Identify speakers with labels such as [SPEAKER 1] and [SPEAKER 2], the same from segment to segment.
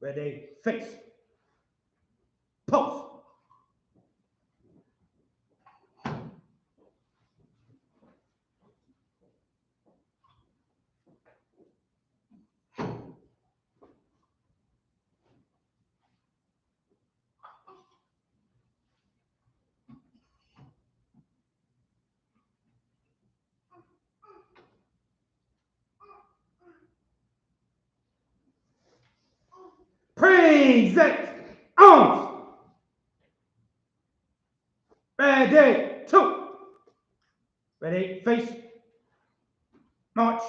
[SPEAKER 1] Ready, face. Pulse. Present arms. Ready, two. Ready, face. March.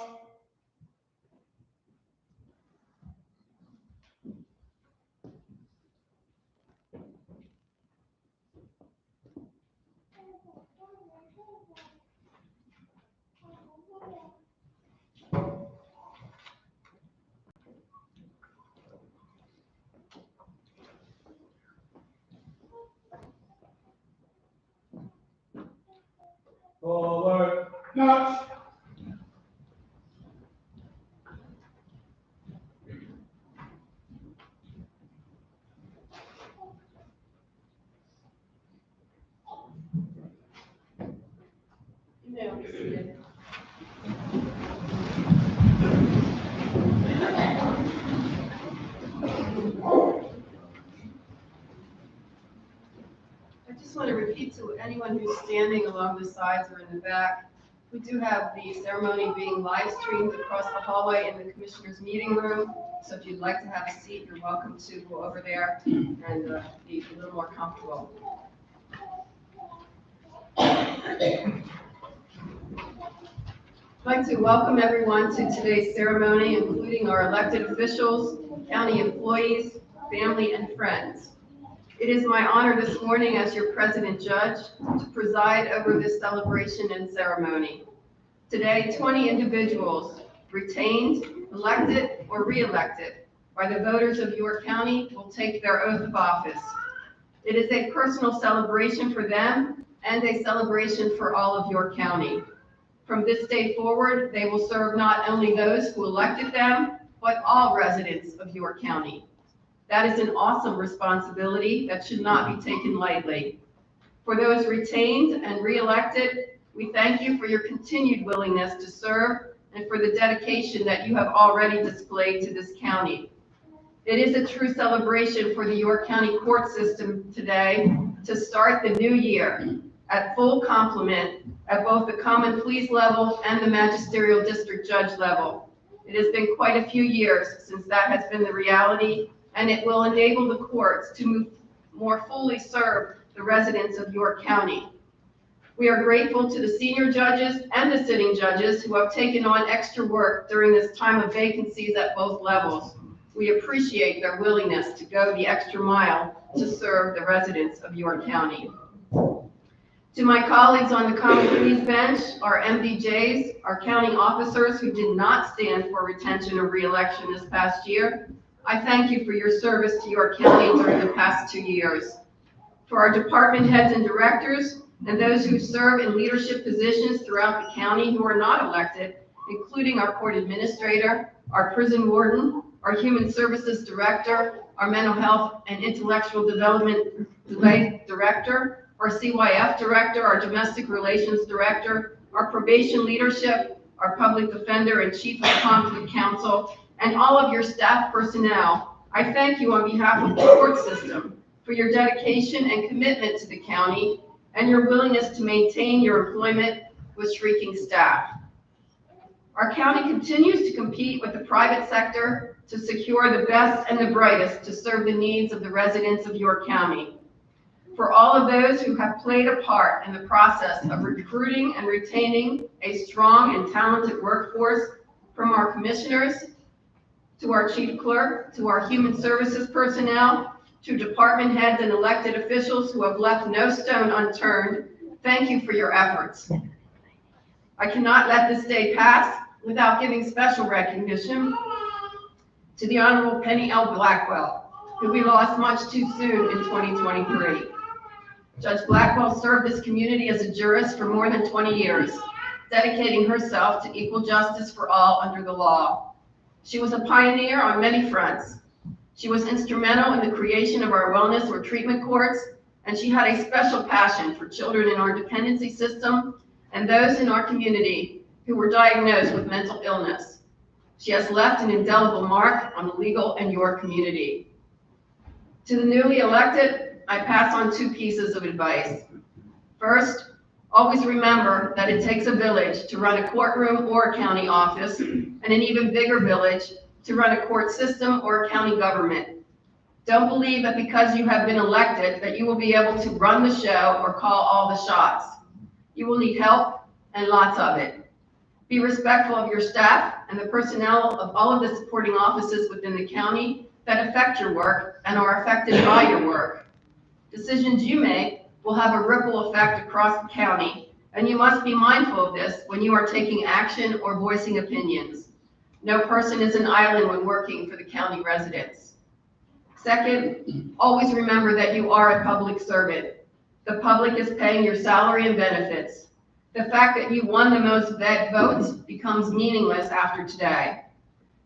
[SPEAKER 1] Forward, march.
[SPEAKER 2] You may be seated. I just want to repeat to anyone who's standing along the sides or in the back, we do have the ceremony being live streamed across the hallway in the Commissioners' meeting room. So if you'd like to have a seat, you're welcome to go over there and be a little more comfortable. I'd like to welcome everyone to today's ceremony, including our elected officials, county employees, family, and friends. It is my honor this morning as your president judge to preside over this celebration and ceremony. Today, 20 individuals, retained, elected, or re-elected by the voters of York County, will take their oath of office. It is a personal celebration for them and a celebration for all of York County. From this day forward, they will serve not only those who elected them, but all residents of York County. That is an awesome responsibility that should not be taken lightly. For those retained and re-elected, we thank you for your continued willingness to serve and for the dedication that you have already displayed to this county. It is a true celebration for the York County court system today to start the new year at full complement at both the common pleas level and the magisterial district judge level. It has been quite a few years since that has been the reality, and it will enable the courts to more fully serve the residents of York County. We are grateful to the senior judges and the sitting judges who have taken on extra work during this time of vacancies at both levels. We appreciate their willingness to go the extra mile to serve the residents of York County. To my colleagues on the common pleas bench, our MDJs, our county officers who did not stand for retention or re-election this past year, I thank you for your service to York County during the past 2 years. For our department heads and directors, and those who serve in leadership positions throughout the county who are not elected, including our court administrator, our prison warden, our human services director, our mental health and intellectual development director, our CYF director, our domestic relations director, our probation leadership, our public defender and chief of conflict counsel, and all of your staff personnel. I thank you on behalf of the court system for your dedication and commitment to the county and your willingness to maintain your employment with shrieking staff. Our county continues to compete with the private sector to secure the best and the brightest to serve the needs of the residents of York County. For all of those who have played a part in the process of recruiting and retaining a strong and talented workforce, from our commissioners, to our chief clerk, to our human services personnel, to department heads and elected officials who have left no stone unturned, thank you for your efforts. I cannot let this day pass without giving special recognition to the Honorable Penny L. Blackwell, who we lost much too soon in 2023. Judge Blackwell served this community as a jurist for more than 20 years, dedicating herself to equal justice for all under the law. She was a pioneer on many fronts. She was instrumental in the creation of our wellness or treatment courts, and she had a special passion for children in our dependency system and those in our community who were diagnosed with mental illness. She has left an indelible mark on the legal and your community. To the newly elected, I pass on 2 pieces of advice. First, always remember that it takes a village to run a courtroom or a county office, and an even bigger village to run a court system or a county government. Don't believe that because you have been elected that you will be able to run the show or call all the shots. You will need help, and lots of it. Be respectful of your staff and the personnel of all of the supporting offices within the county that affect your work and are affected by your work. Decisions you make will have a ripple effect across the county, and you must be mindful of this when you are taking action or voicing opinions. No person is an island when working for the county residents. Second, always remember that you are a public servant. The public is paying your salary and benefits. The fact that you won the most votes becomes meaningless after today.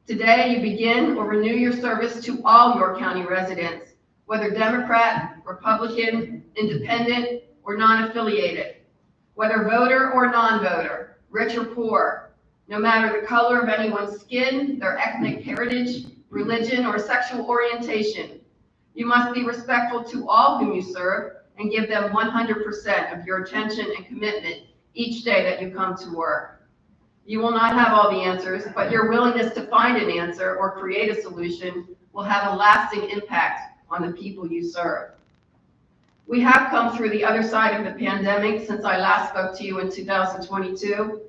[SPEAKER 2] Today, you begin or renew your service to all your county residents, whether Democrat, Republican, independent, or non-affiliated, whether voter or non-voter, rich or poor, no matter the color of anyone's skin, their ethnic heritage, religion, or sexual orientation. You must be respectful to all whom you serve and give them 100% of your attention and commitment each day that you come to work. You will not have all the answers, but your willingness to find an answer or create a solution will have a lasting impact on the people you serve. We have come through the other side of the pandemic since I last spoke to you in 2022,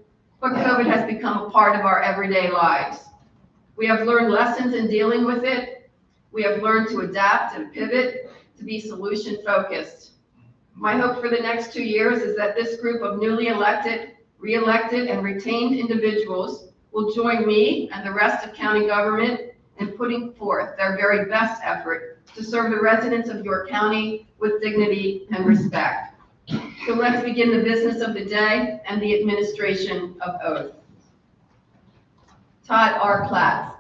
[SPEAKER 2] but COVID has become a part of our everyday lives. We have learned lessons in dealing with it. We have learned to adapt and pivot to be solution focused. My hope for the next 2 years is that this group of newly elected, re-elected, and retained individuals will join me and the rest of county government in putting forth their very best effort to serve the residents of your county with dignity and respect. So let's begin the business of the day and the administration of oath. Todd R. Platts.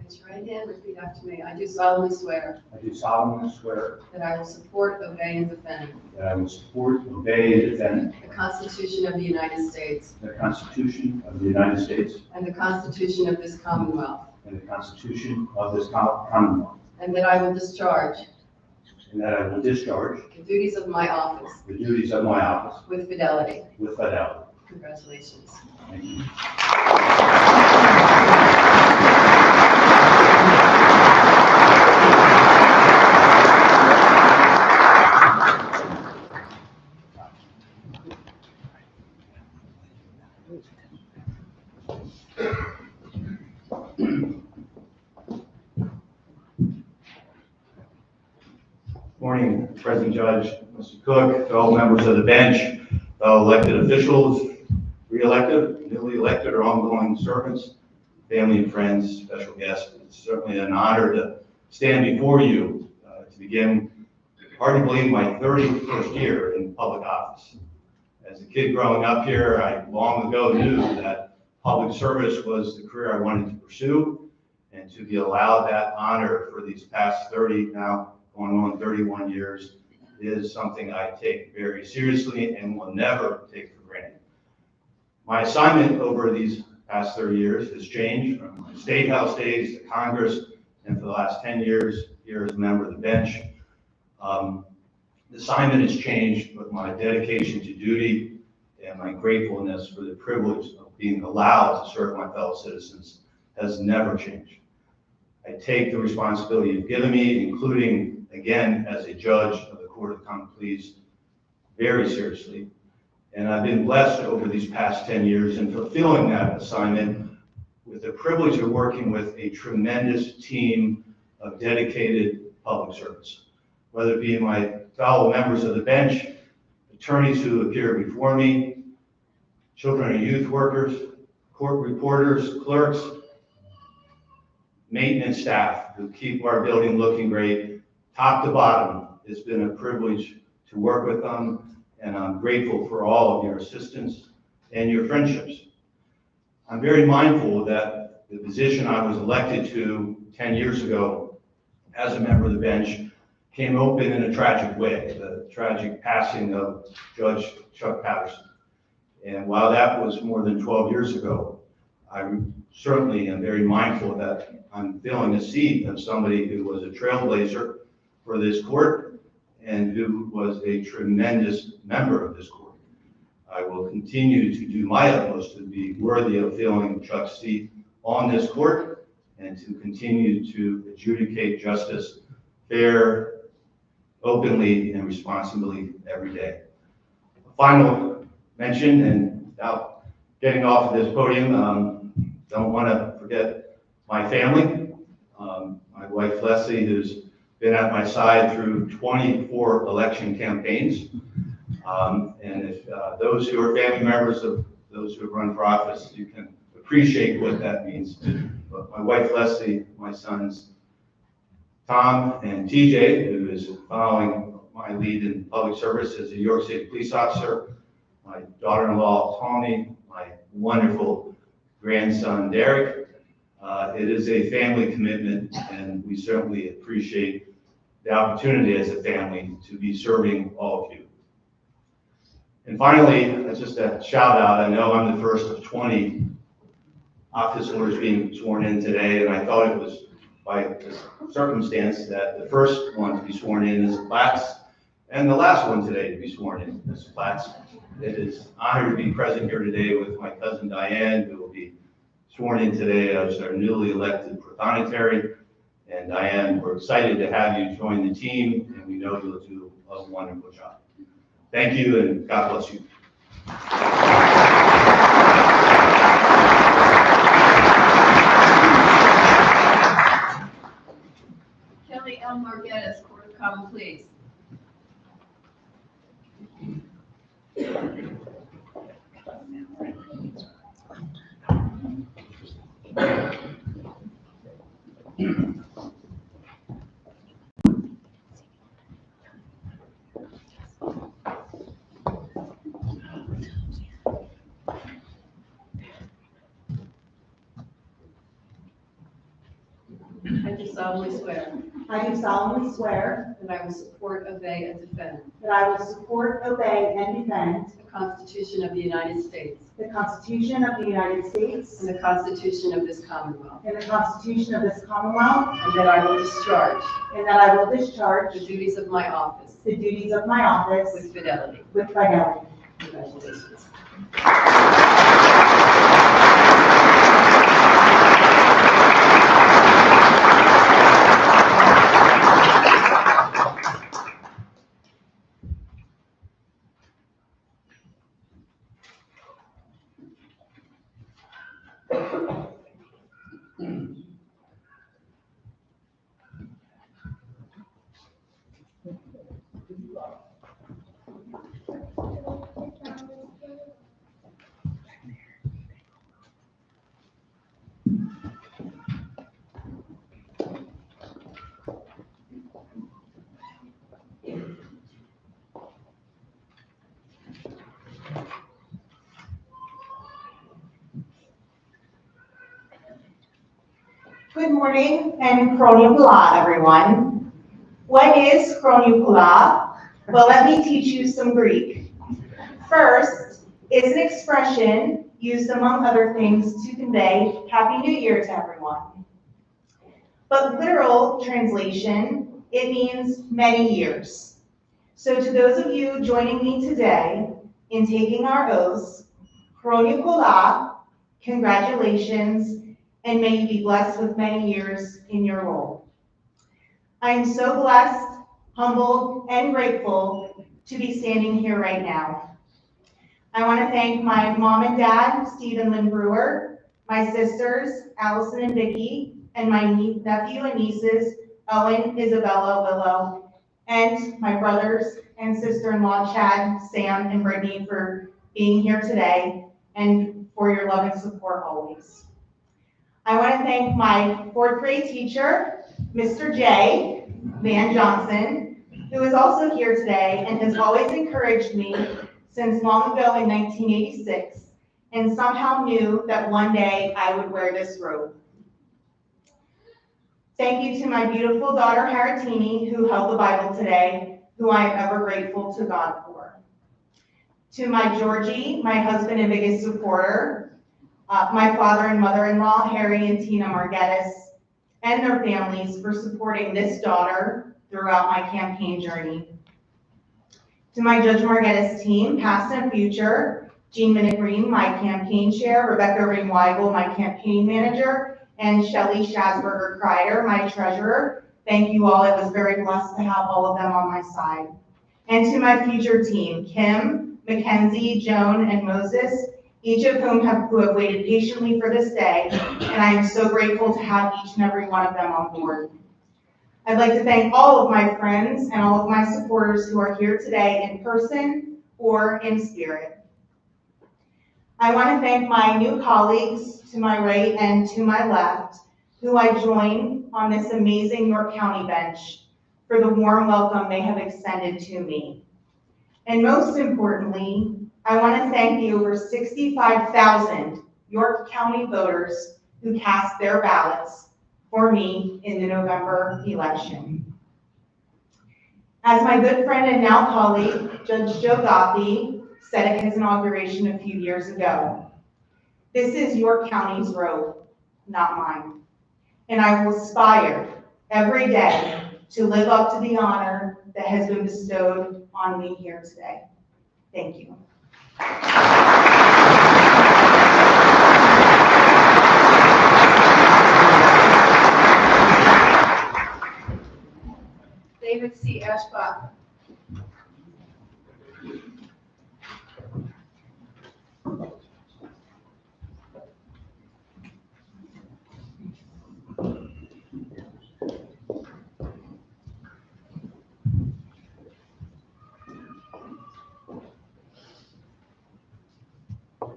[SPEAKER 2] Raise your right hand, repeat after me. I do solemnly swear
[SPEAKER 3] I do solemnly swear
[SPEAKER 2] that I will support, obey, and defend
[SPEAKER 3] that I will support, obey, and defend
[SPEAKER 2] the Constitution of the United States
[SPEAKER 3] the Constitution of the United States
[SPEAKER 2] and the Constitution of this Commonwealth,
[SPEAKER 3] and the Constitution of this Commonwealth,
[SPEAKER 2] and that I will discharge
[SPEAKER 3] and that I will discharge
[SPEAKER 2] the duties of my office
[SPEAKER 3] the duties of my office
[SPEAKER 2] with fidelity.
[SPEAKER 3] with fidelity.
[SPEAKER 2] Congratulations.
[SPEAKER 3] Thank you. Morning, President Judge, Mr. Cook, fellow members of the bench, fellow elected officials, re-elected, newly elected, or ongoing servants, family and friends, special guests. It's certainly an honor to stand before you to begin, hard to believe, my 31st year in public office. As a kid growing up here, I long ago knew that public service was the career I wanted to pursue, and to be allowed that honor for these past 30, now going on 31 years, is something I take very seriously and will never take for granted. My assignment over these past 30 years has changed from my state house days to Congress, and for the last 10 years here as a member of the bench. The assignment has changed, but my dedication to duty and my gratefulness for the privilege of being allowed to serve my fellow citizens has never changed. I take the responsibility you've given me, including, again, as a judge of the Court of Common Pleas, very seriously. And I've been blessed over these past 10 years in fulfilling that assignment with the privilege of working with a tremendous team of dedicated public servants, whether it be my fellow members of the bench, the attorneys who appear before me, children and youth workers, court reporters, clerks, maintenance staff who keep our building looking great, top to bottom. It's been a privilege to work with them, and I'm grateful for all of your assistance and your friendships. I'm very mindful that the position I was elected to 10 years ago as a member of the bench came open in a tragic way, the tragic passing of Judge Chuck Patterson. And while that was more than 12 years ago, I certainly am very mindful that I'm filling the seat of somebody who was a trailblazer for this court and who was a tremendous member of this court. I will continue to do my utmost to be worthy of filling Chuck's seat on this court and to continue to adjudicate justice fair, openly, and responsibly every day. A final mention, and without getting off of this podium, don't want to forget my family. My wife Leslie, who's been at my side through 24 election campaigns. And if those who are family members of those who have run for office, you can appreciate what that means. But my wife Leslie, my sons Tom and TJ, who is following my lead in public service as a New York State police officer, my daughter-in-law Tony, my wonderful grandson Derek. It is a family commitment, and we certainly appreciate the opportunity as a family to be serving all of you. And finally, just a shout out. I know I'm the first of 20 officers being sworn in today, and I thought it was by circumstance that the first one to be sworn in is Platts, and the last one today to be sworn in is Platts. It is an honor to be present here today with my cousin Diane, who will be sworn in today as our newly elected prothonotary. And Diane, we're excited to have you join the team, and we know you'll do a wonderful job. Thank you, and God bless you.
[SPEAKER 2] Kelly L. Margettis, Court of Common Pleas. I do solemnly swear
[SPEAKER 4] I do solemnly swear
[SPEAKER 2] that I will support, obey, and defend
[SPEAKER 4] that I will support, obey, and defend
[SPEAKER 2] the Constitution of the United States
[SPEAKER 4] the Constitution of the United States
[SPEAKER 2] and the Constitution of this Commonwealth,
[SPEAKER 4] and the Constitution of this Commonwealth,
[SPEAKER 2] and that I will discharge
[SPEAKER 4] and that I will discharge
[SPEAKER 2] the duties of my office
[SPEAKER 4] the duties of my office
[SPEAKER 2] with fidelity.
[SPEAKER 4] with fidelity.
[SPEAKER 2] Congratulations.
[SPEAKER 4] Good morning and Kronia Pula, everyone. What is Kronia Pula? Well, let me teach you some Greek. First is an expression used among other things to convey Happy New Year to everyone. But literal translation, it means many years. So to those of you joining me today in taking our oaths, Kronia Pula, congratulations, and may you be blessed with many years in your role. I am so blessed, humbled, and grateful to be standing here right now. I want to thank my mom and dad, Steve and Lynn Brewer, my sisters, Allison and Vicki, and my nephew and nieces, Owen, Isabella, Willow, and my brothers and sister-in-law Chad, Sam, and Brittany for being here today and for your love and support always. I want to thank my fourth grade teacher, Mr. J. Van Johnson, who is also here today and has always encouraged me since long ago in 1986, and somehow knew that one day I would wear this robe. Thank you to my beautiful daughter, Haratini, who held the Bible today, who I am ever grateful to God for. To my Georgie, my husband and biggest supporter, my father and mother-in-law, Harry and Tina Margettis, and their families for supporting this daughter throughout my campaign journey. To my Judge Margettis team, past and future, Jean Minnick-Green, my campaign chair, Rebecca Ring-Weigel, my campaign manager, and Shelley Schasberger-Kreider, my treasurer. Thank you all. It was very blessed to have all of them on my side. And to my future team, Kim, Mackenzie, Joan, and Moses, each of whom have waited patiently for this day, and I am so grateful to have each and every one of them on board. I'd like to thank all of my friends and all of my supporters who are here today in person or in spirit. I want to thank my new colleagues to my right and to my left, who I joined on this amazing York County bench, for the warm welcome they have extended to me. And most importantly, I want to thank the over 65,000 York County voters who cast their ballots for me in the November election. As my good friend and now colleague, Judge Joe Gothi, said at his inauguration a few years ago, this is York County's road, not mine. And I will aspire every day to live up to the honor that has been bestowed on me here today. Thank you.
[SPEAKER 2] David C. Ashbach.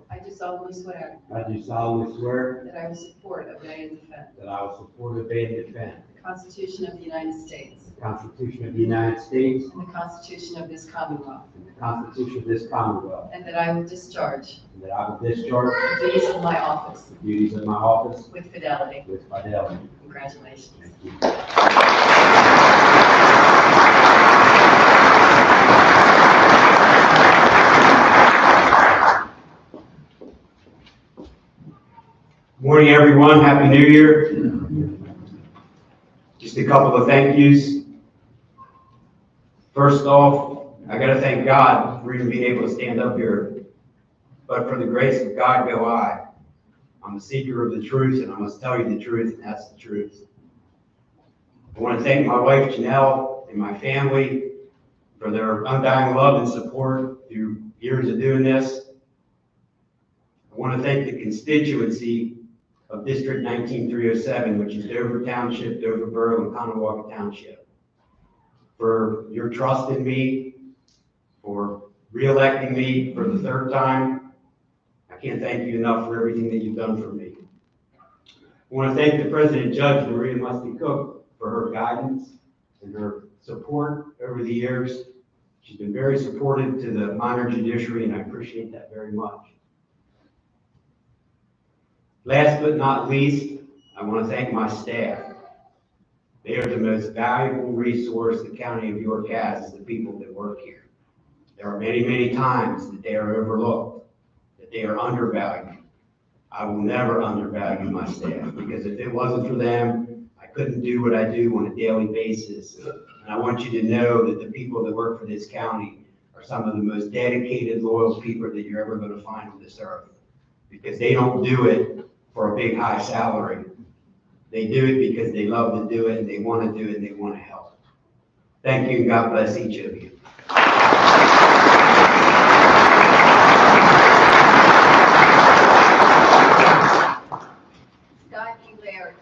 [SPEAKER 2] I do solemnly swear
[SPEAKER 5] I do solemnly swear
[SPEAKER 2] that I will support, obey, and defend
[SPEAKER 5] that I will support, obey, and defend
[SPEAKER 2] the Constitution of the United States
[SPEAKER 5] the Constitution of the United States
[SPEAKER 2] and the Constitution of this Commonwealth,
[SPEAKER 5] and the Constitution of this Commonwealth,
[SPEAKER 2] and that I will discharge
[SPEAKER 5] and that I will discharge
[SPEAKER 2] the duties of my office
[SPEAKER 5] the duties of my office
[SPEAKER 2] with fidelity.
[SPEAKER 5] with fidelity.
[SPEAKER 2] Congratulations.
[SPEAKER 5] Thank you. Morning, everyone. Happy New Year. Just a couple of thank yous. First off, I got to thank God for even being able to stand up here. But for the grace of God go I. I'm a seeker of the truth, and I must tell you the truth, and that's the truth. I want to thank my wife, Janelle, and my family for their undying love and support through years of doing this. I want to thank the constituency of District 19307, which is Dover Township, Dover Borough, and Conowauga Township, for your trust in me, for re-electing me for the third time. I can't thank you enough for everything that you've done for me. I want to thank the President Judge, Maria Musty Cook, for her guidance and her support over the years. She's been very supportive to the minor judiciary, and I appreciate that very much. Last but not least, I want to thank my staff. They are the most valuable resource the County of York has, is the people that work here. There are many, many times that they are overlooked, that they are undervalued. I will never undervalue my staff, because if it wasn't for them, I couldn't do what I do on a daily basis. And I want you to know that the people that work for this county are some of the most dedicated, loyal people that you're ever going to find on this earth, because they don't do it for a big high salary. They do it because they love to do it, and they want to do it, and they want to help. Thank you, and God bless each of you.
[SPEAKER 2] Scott E. Laird.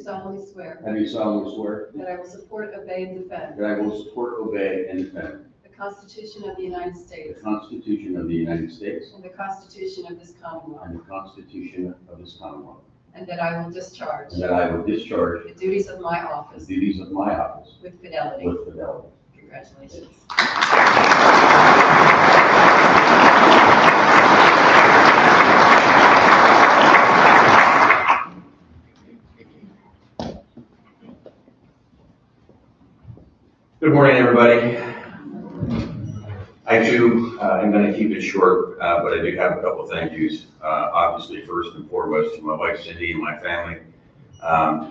[SPEAKER 2] solemnly swear
[SPEAKER 6] I do solemnly swear
[SPEAKER 2] that I will support, obey, and defend
[SPEAKER 6] that I will support, obey, and defend
[SPEAKER 2] the Constitution of the United
[SPEAKER 6] the
[SPEAKER 2] States
[SPEAKER 6] Constitution of the United States
[SPEAKER 2] and the Constitution of this Commonwealth,
[SPEAKER 6] and the Constitution of this Commonwealth,
[SPEAKER 2] and that I will discharge
[SPEAKER 6] and that I will discharge
[SPEAKER 2] the duties of my
[SPEAKER 6] the
[SPEAKER 2] office
[SPEAKER 6] duties of my office
[SPEAKER 2] with fidelity.
[SPEAKER 6] with fidelity.
[SPEAKER 2] Congratulations.
[SPEAKER 7] Good morning, everybody. I too am going to keep it short, but I do have a couple of thank yous. Obviously, first and foremost, to my wife Cindy and my family.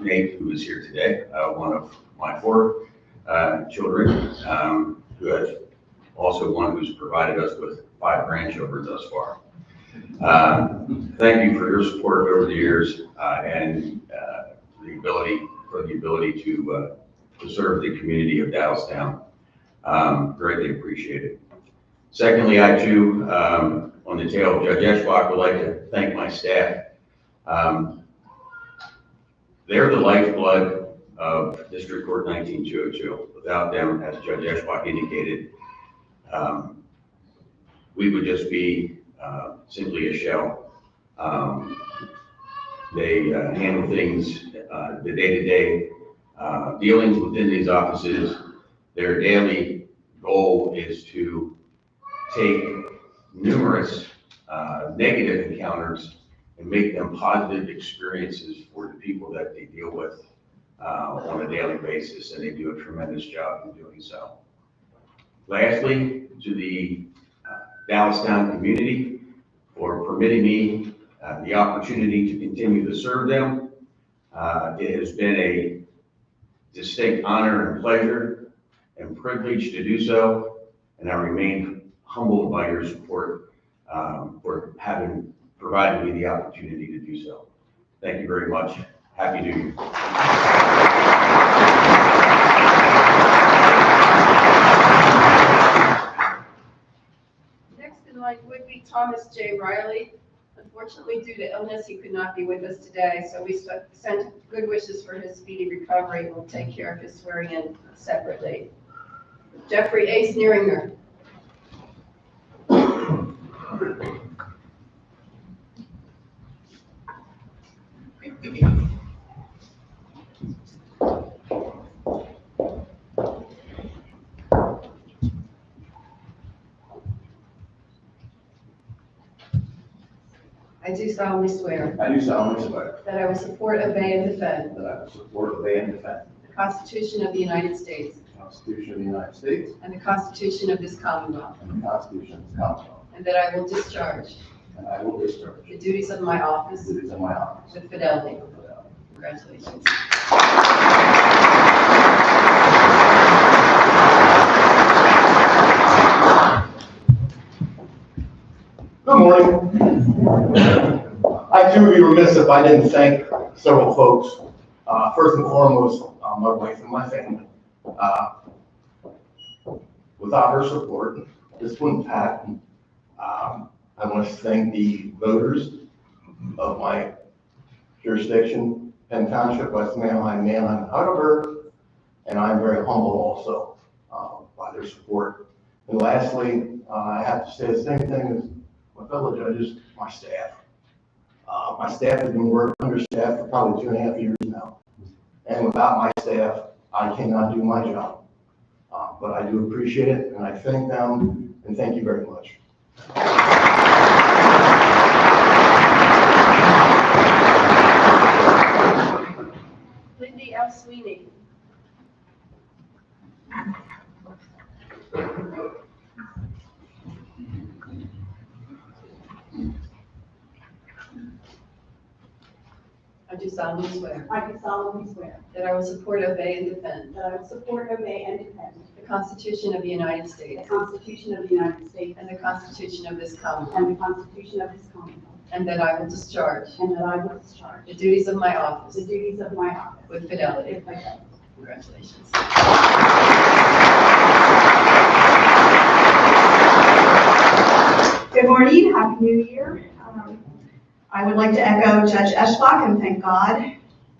[SPEAKER 7] Nate, who is here today, one of my 4 children, who has also one who's provided us with 5 grandchildren thus far. Thank you for your support over the years and the ability to serve the community of Doylestown. Greatly appreciated. Secondly, I too, on the tail of Judge Eschbach, would like to thank my staff. They're the lifeblood of District Court 19202. Without them, as Judge Eschbach indicated, we would just be simply a shell. They handle things, the day-to-day dealings within these offices. Their daily goal is to take numerous negative encounters and make them positive experiences for the people that they deal with on a daily basis, and they do a tremendous job in doing so. Lastly, to the Doylestown community for permitting me the opportunity to continue to serve them. It has been a distinct honor and pleasure and privilege to do so, and I remain humbled by your support for having provided me the opportunity to do so. Thank you very much. Happy New Year.
[SPEAKER 2] Next in line would be Thomas J. Riley. Unfortunately, due to illness, he could not be with us today, so we sent good wishes for his speedy recovery. We'll take care of his swearing in separately. Jeffrey A. Sneeringer. I do solemnly swear
[SPEAKER 6] I do solemnly swear
[SPEAKER 2] that I will support, obey, and defend
[SPEAKER 6] that I will support, obey, and defend
[SPEAKER 2] the Constitution of the United States
[SPEAKER 6] the Constitution of the United States
[SPEAKER 2] and the Constitution of this Commonwealth,
[SPEAKER 6] and the Constitution of the Commonwealth,
[SPEAKER 2] and that I will discharge
[SPEAKER 6] and I will discharge
[SPEAKER 2] the duties of my
[SPEAKER 6] the
[SPEAKER 2] office
[SPEAKER 6] duties of my office
[SPEAKER 2] with fidelity.
[SPEAKER 6] with fidelity.
[SPEAKER 2] Congratulations.
[SPEAKER 8] Good morning. I too would be remiss if I didn't thank several folks. First and foremost, my wife and my family. Without her support, this wouldn't happen. I want to thank the voters of my jurisdiction, Penn Township, West Manheim, Manheim, Heidelberg, and I'm very humbled also by their support. And lastly, I have to say the same thing as my fellow judges, my staff. My staff has been understaffed for probably 2.5 years now. And without my staff, I cannot do my job. But I do appreciate it, and I thank them, and thank you very much.
[SPEAKER 2] Lindy L. Sweeney. I do solemnly swear
[SPEAKER 9] I do solemnly swear
[SPEAKER 2] that I will support, obey, and defend
[SPEAKER 9] that I will support, obey, and defend
[SPEAKER 2] the Constitution of the United
[SPEAKER 9] the
[SPEAKER 2] States
[SPEAKER 9] Constitution of the United States
[SPEAKER 2] and the Constitution of this Commonwealth,
[SPEAKER 9] and the Constitution of this Commonwealth,
[SPEAKER 2] and that I will discharge
[SPEAKER 9] and that I will discharge
[SPEAKER 2] the duties of my office
[SPEAKER 9] the duties of my office
[SPEAKER 2] with fidelity.
[SPEAKER 9] with fidelity.
[SPEAKER 2] Congratulations.
[SPEAKER 10] Good morning, Happy New Year. I would like to echo Judge Eschbach and thank God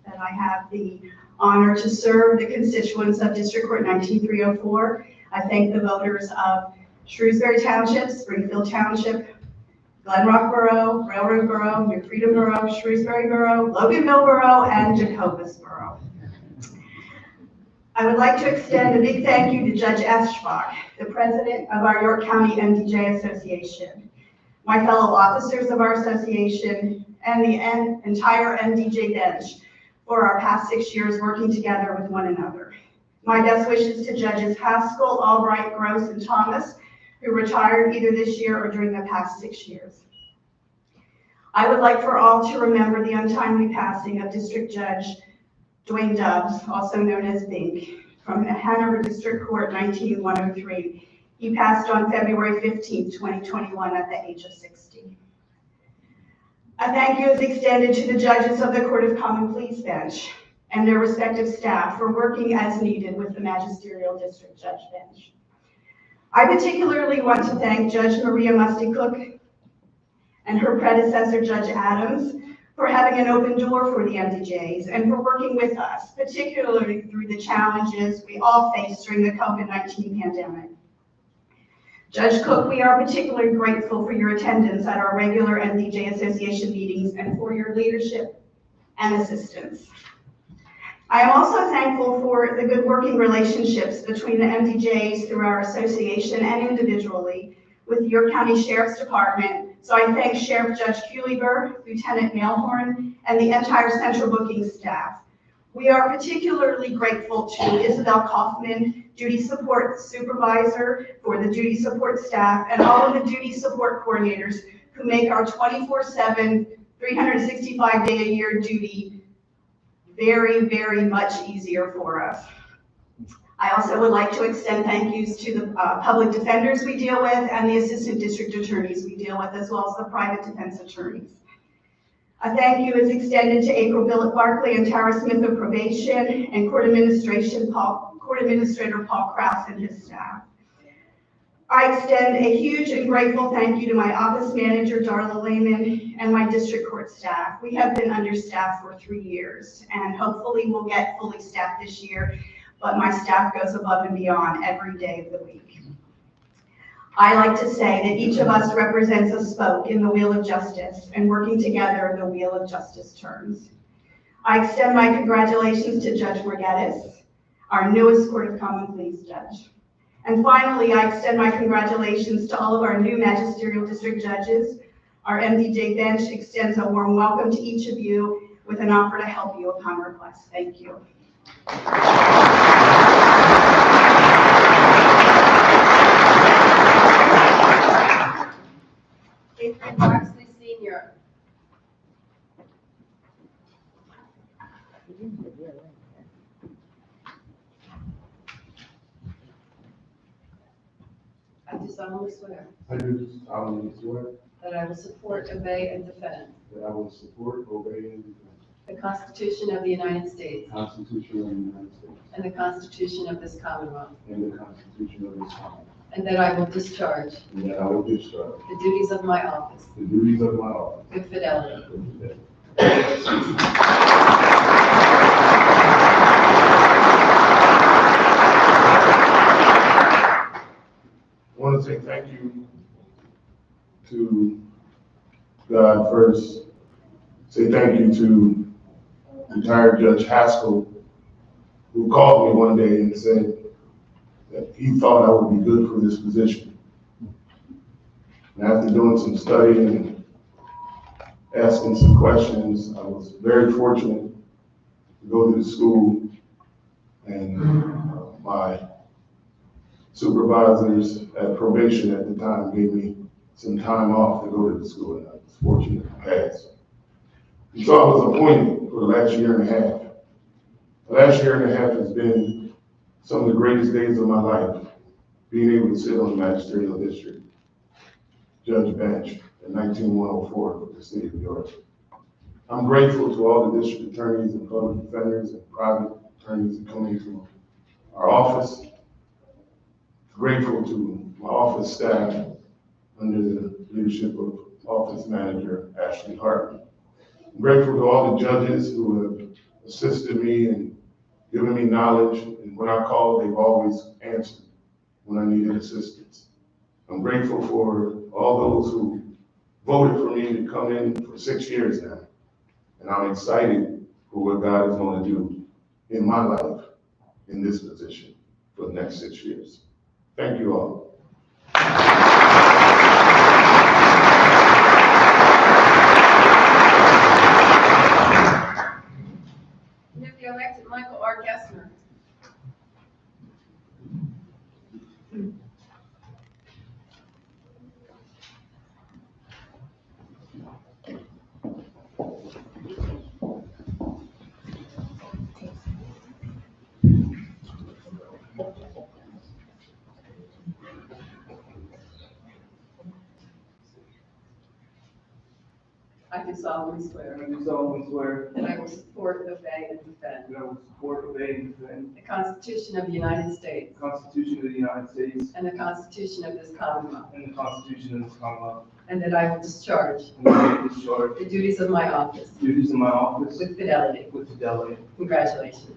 [SPEAKER 9] that I have the honor to serve the constituents of District Court 19304. I thank the voters of Shrewsbury Township, Springfield Township, Glen Rock Borough, Railroad Borough, New Freedom Borough, Shrewsbury Borough, Loganville Borough, and Jacobus Borough. I would like to extend a big thank you to Judge Eschbach, the president of our York County MDJ Association, my fellow officers of our association, and the entire MDJ bench for our past 6 years working together with one another. My best wishes to Judges Haskell, Albright, Gross, and Thomas, who retired either this year or during the past 6 years. I would like for all to remember the untimely passing of District Judge Dwayne Dubs, also known as Bink, from Hanover District Court 19103. He passed on February 15, 2021 at the age of 60. A thank you is extended to the judges of the Court of Common Pleas bench and their respective staff for working as needed with the Magisterial District Judge bench. I particularly want to thank Judge Maria Musty-Cook and her predecessor, Judge Adams, for having an open door for the MDJs and for working with us, particularly through the challenges we all faced during the COVID-19 pandemic. Judge Cook, we are particularly grateful for your attendance at our regular MDJ Association meetings and for your leadership and assistance. I am also thankful for the good working relationships between the MDJs through our association and individually with your County Sheriff's Department. So I thank Sheriff Judge Kuliber, Lieutenant Mailhorn, and the entire central booking staff. We are particularly grateful to Isabel Kaufman, Duty Support Supervisor for the Duty Support staff, and all of the Duty Support coordinators who make our 24/7, 365-day-a-year duty very, very much easier for us. I also would like to extend thank yous to the public defenders we deal with and the assistant district attorneys we deal with, as well as the private defense attorneys. A thank you is extended to April Billett Barkley and Tara Smith of probation and Court Administrator Paul Krause and his staff. I extend a huge and grateful thank you to my office manager, Darla Lehman, and my district court staff. We have been understaffed for 3 years, and hopefully we'll get fully staffed this year, but my staff goes above and beyond every day of the week. I like to say that each of us represents a spoke in the wheel of justice, and working together, the wheel of justice turns. I extend my congratulations to Judge Morgettis, our newest Court of Common Pleas judge. And finally, I extend my congratulations to all of our new magisterial district judges. Our MDJ bench extends a warm welcome to each of you with an offer to help you upon request. Thank you.
[SPEAKER 2] Adrian Moxley Sr. I do solemnly swear
[SPEAKER 6] I do solemnly swear
[SPEAKER 2] that I will support, obey, and defend
[SPEAKER 6] that I will support, obey, and defend
[SPEAKER 2] the Constitution of the United States
[SPEAKER 6] the Constitution of the United States
[SPEAKER 2] and the Constitution of this Commonwealth,
[SPEAKER 6] and the Constitution of this Commonwealth,
[SPEAKER 2] and that I will discharge
[SPEAKER 6] and that I will discharge
[SPEAKER 2] the duties of my office
[SPEAKER 6] the duties of my office
[SPEAKER 2] with fidelity.
[SPEAKER 6] with fidelity. I want to say thank you to God first. Say thank you to retired Judge Haskell, who called me one day and said that he thought I would be good for this position. And after doing some studying and asking some questions, I was very fortunate to go to the school, and my supervisors at probation at the time gave me some time off to go to the school, and I was fortunate to pass. And so I was appointed for the last year and a half. The last year and a half has been some of the greatest days of my life, being able to sit on the magisterial district judge bench in 19104 for the state of New York. I'm grateful to all the district attorneys and public defenders and private attorneys that come into our office. Grateful to my office staff under the leadership of Office Manager Ashley Hartman. I'm grateful to all the judges who have assisted me and given me knowledge. And when I called, they've always answered when I needed assistance. I'm grateful for all those who voted for me to come in for 6 years now. And I'm excited for what God is going to do in my life in this position for the next 6 years. Thank you all.
[SPEAKER 2] Newly elected Michael R. Gessner. I do solemnly swear
[SPEAKER 1] I do solemnly swear
[SPEAKER 2] that I will support, obey, and defend
[SPEAKER 1] that I will support, obey, and defend
[SPEAKER 2] the Constitution of the United States
[SPEAKER 1] the Constitution of the United States
[SPEAKER 2] and the Constitution of this Commonwealth,
[SPEAKER 1] and the Constitution of this Commonwealth,
[SPEAKER 2] and that I will discharge
[SPEAKER 1] and that I will discharge
[SPEAKER 2] the duties of my office
[SPEAKER 1] the duties of my office
[SPEAKER 2] with fidelity.
[SPEAKER 1] with fidelity.
[SPEAKER 2] Congratulations.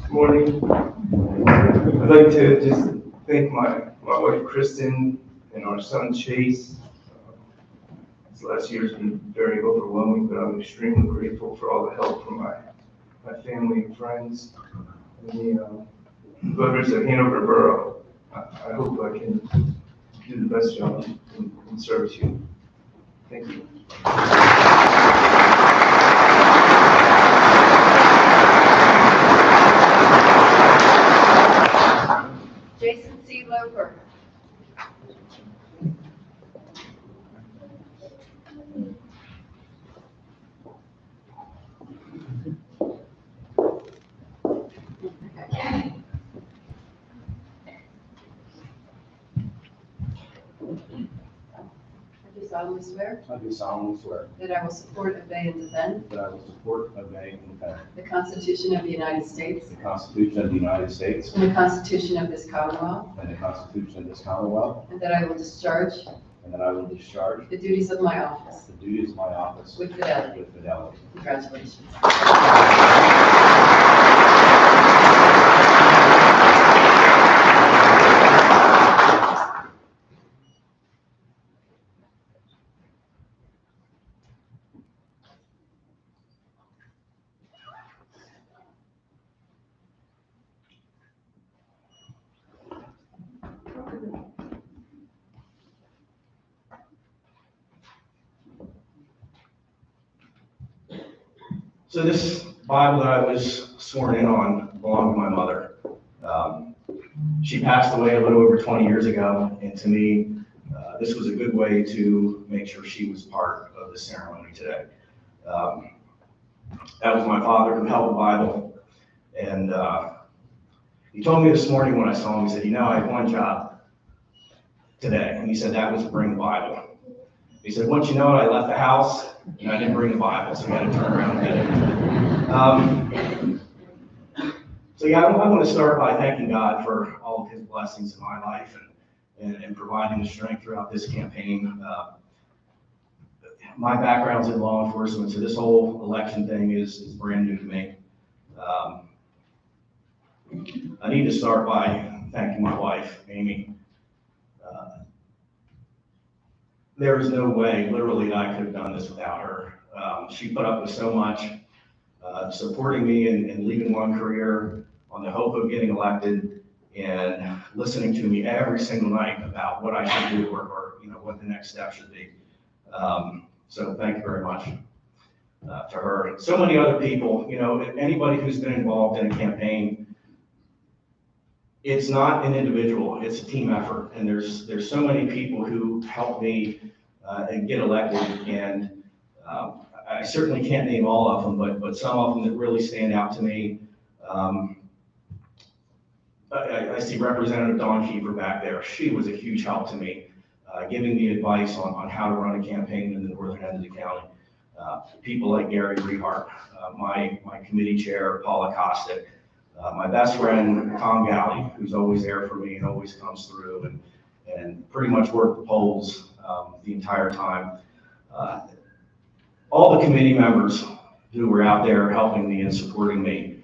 [SPEAKER 1] Good morning. I'd like to just thank my wife Kristen and our son Chase. This last year has been very overwhelming, but I'm extremely grateful for all the help from my family and friends and the voters of Hanover Borough. I hope I can do the best job and serve you. Thank you.
[SPEAKER 2] Jason C. Loper. I do solemnly swear
[SPEAKER 10] I do solemnly swear
[SPEAKER 2] that I will support, obey, and defend
[SPEAKER 10] that I will support, obey, and defend
[SPEAKER 2] the Constitution of the United States
[SPEAKER 10] the Constitution of the United States
[SPEAKER 2] and the Constitution of this Commonwealth,
[SPEAKER 10] and the Constitution of this Commonwealth,
[SPEAKER 2] and that I will discharge
[SPEAKER 10] and that I will discharge
[SPEAKER 2] the duties of my office
[SPEAKER 10] the duties of my office
[SPEAKER 2] with fidelity.
[SPEAKER 10] with fidelity.
[SPEAKER 2] Congratulations.
[SPEAKER 3] So this Bible that I was sworn in on belonged to my mother. She passed away a little over 20 years ago, and to me, this was a good way to make sure she was part of the ceremony today. That was my father who held the Bible, and he told me this morning when I saw him, he said, you know, I had one job today, and he said that was to bring the Bible. He said, once you know it, I left the house, and I didn't bring the Bible, so we had to turn around and get it. So yeah, I want to start by thanking God for all of his blessings in my life and providing the strength throughout this campaign. My background's in law enforcement, so this whole election thing is brand new to me. I need to start by thanking my wife, Amy. There is no way, literally, that I could have done this without her. She put up with so much, supporting me and leaving one career on the hope of getting elected and listening to me every single night about what I should do or what the next step should be. So thank you very much to her. So many other people, anybody who's been involved in a campaign, it's not an individual, it's a team effort. And there's so many people who help me
[SPEAKER 11] and get elected. And I certainly can't name all of them, but some of them that really stand out to me. I see Representative Dawn Kiefer back there. She was a huge help to me, giving me advice on how to run a campaign in the northern end of the county. People like Gary Rehart, my committee chair, Paula Kostic, my best friend, Tom Galley, who's always there for me and always comes through and pretty much worked the polls the entire time. All the committee members who were out there helping me and supporting me.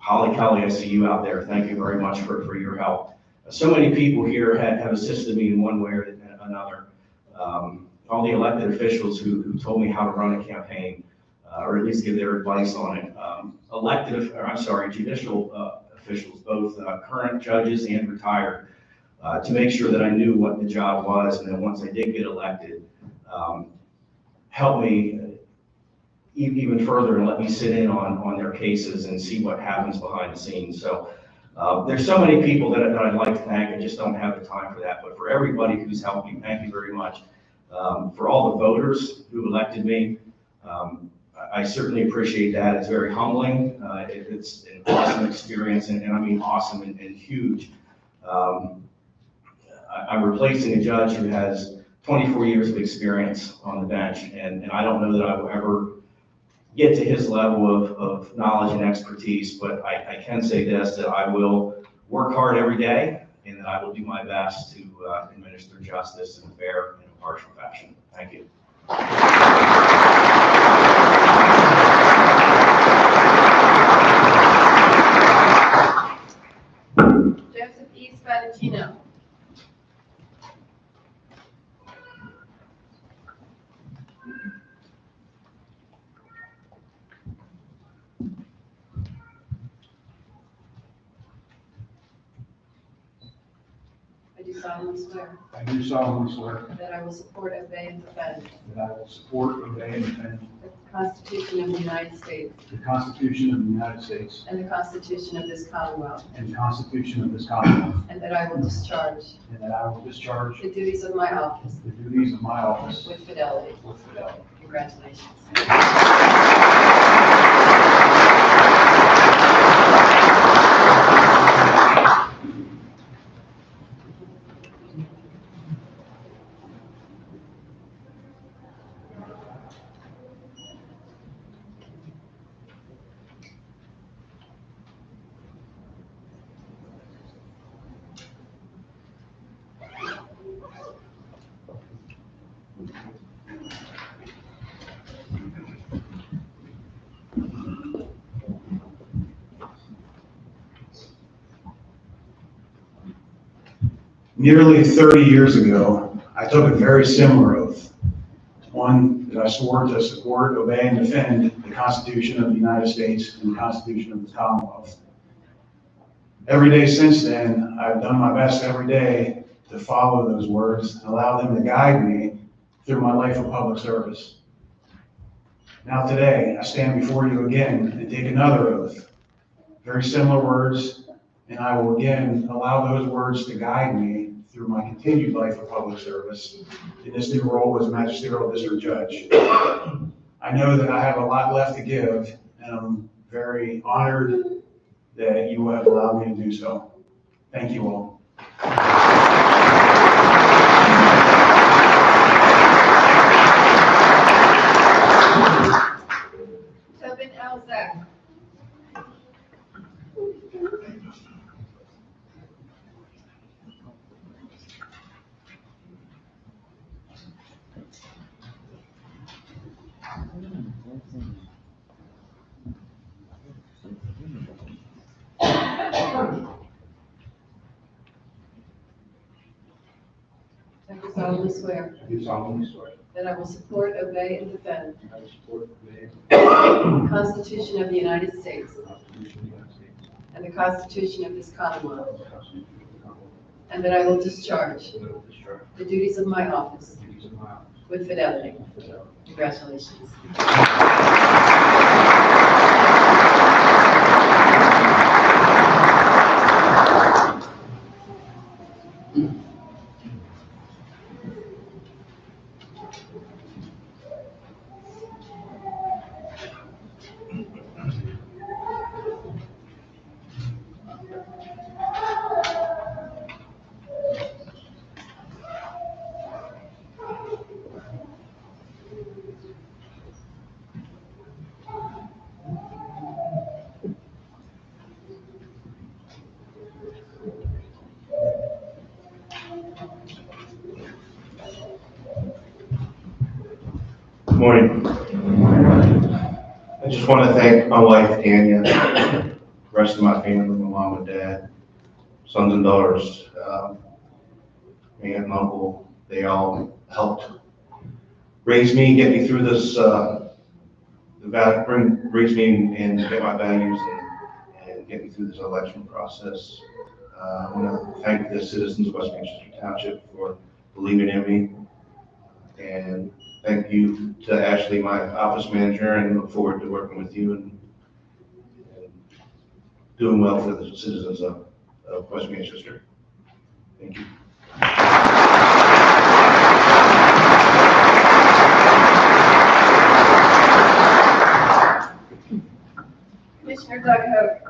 [SPEAKER 11] Holly Kelly, I see you out there. Thank you very much for your help. So many people here have assisted me in one way or another. All the elected officials who told me how to run a campaign, or at least give their advice on it. Judicial officials, both current judges and retired, to make sure that I knew what the job was. And then once I did get elected, helped me even further and let me sit in on their cases and see what happens behind the scenes. So there's so many people that I'd like to thank. I just don't have the time for that. But for everybody who's helped me, thank you very much. For all the voters who elected me, I certainly appreciate that. It's very humbling. It's an awesome experience, and I mean awesome and huge. I'm replacing a judge who has 24 years of experience on the bench, and I don't know that I will ever get to his level of knowledge and expertise, but I can say this, that I will work hard every day, and that I will do my best to administer justice in a fair and impartial fashion. Thank you.
[SPEAKER 2] Joseph E. Spadacino. I do solemnly swear
[SPEAKER 12] I do solemnly swear
[SPEAKER 2] that I will support, obey, and defend
[SPEAKER 12] that I will support, obey, and defend
[SPEAKER 2] the Constitution of the United States
[SPEAKER 12] the Constitution of the United States
[SPEAKER 2] and the Constitution of this Commonwealth,
[SPEAKER 12] and the Constitution of this Commonwealth,
[SPEAKER 2] and that I will discharge
[SPEAKER 12] and that I will discharge
[SPEAKER 2] the duties of my office
[SPEAKER 12] the duties of my office
[SPEAKER 2] with fidelity.
[SPEAKER 12] with fidelity.
[SPEAKER 2] Congratulations.
[SPEAKER 12] Nearly 30 years ago, I took a very similar oath, one that I swore to support, obey, and defend the Constitution of the United States and the Constitution of the Commonwealth. Every day since then, I've done my best every day to follow those words and allow them to guide me through my life of public service. Now today, I stand before you again and take another oath, very similar words, and I will again allow those words to guide me through my continued life of public service in this new role as magisterial district judge. I know that I have a lot left to give, and I'm very honored that you have allowed me to do so. Thank you all.
[SPEAKER 2] Tobin L. Zach. I do solemnly swear
[SPEAKER 12] I do solemnly swear
[SPEAKER 2] that I will support, obey, and defend
[SPEAKER 12] that I will support, obey,
[SPEAKER 2] the Constitution of the United States
[SPEAKER 12] the Constitution of the United States
[SPEAKER 2] and the Constitution of this Commonwealth,
[SPEAKER 12] and the Constitution of the Commonwealth,
[SPEAKER 2] and that I will discharge
[SPEAKER 12] and that I will discharge
[SPEAKER 2] the duties of my office
[SPEAKER 12] the duties of my office
[SPEAKER 2] with fidelity.
[SPEAKER 12] with fidelity.
[SPEAKER 2] Congratulations.
[SPEAKER 3] Good morning. I just want to thank my wife, Tanya, the rest of my family, my mom and dad, sons and daughters, my aunt and uncle. They all helped raise me, get me through this, raise me and get my values and get me through this election process. I want to thank the citizens of West Manchester Township for believing in me. And thank you to Ashley, my office manager, and look forward to working with you and doing well for the citizens of West Manchester. Thank you.
[SPEAKER 2] Commissioner Doug Hope.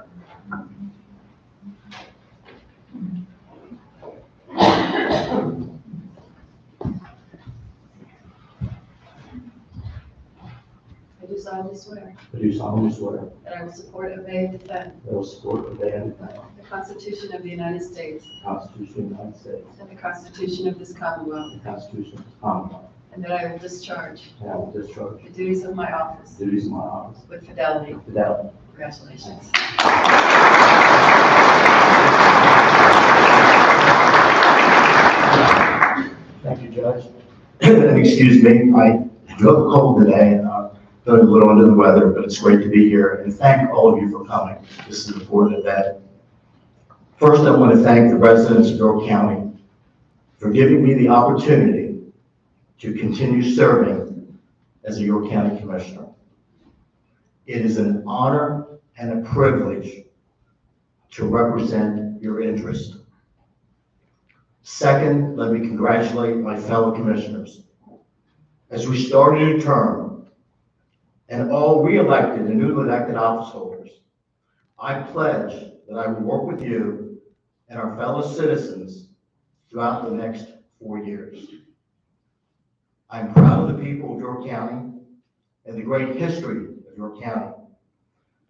[SPEAKER 2] I do solemnly swear
[SPEAKER 10] I do solemnly swear
[SPEAKER 2] that I will support, obey, and defend
[SPEAKER 10] that I will support, obey, and defend
[SPEAKER 2] the Constitution of the United States
[SPEAKER 10] the Constitution of the United States
[SPEAKER 2] and the Constitution of this Commonwealth,
[SPEAKER 10] and the Constitution of the Commonwealth,
[SPEAKER 2] and that I will discharge
[SPEAKER 10] and I will discharge
[SPEAKER 2] the duties of my office
[SPEAKER 10] the duties of my office
[SPEAKER 2] with fidelity.
[SPEAKER 10] with fidelity.
[SPEAKER 2] Congratulations.
[SPEAKER 13] Thank you, Judge. And excuse me, I do have a cold today and I'm feeling a little under the weather, but it's great to be here. And thank all of you for coming. This is an important event. First, I want to thank the residents of York County for giving me the opportunity to continue serving as a York County Commissioner. It is an honor and a privilege to represent your interest. Second, let me congratulate my fellow commissioners. As we start a new term, and all re-elected and newly elected office holders, I pledge that I will work with you and our fellow citizens throughout the next 4 years. I'm proud of the people of York County and the great history of York County,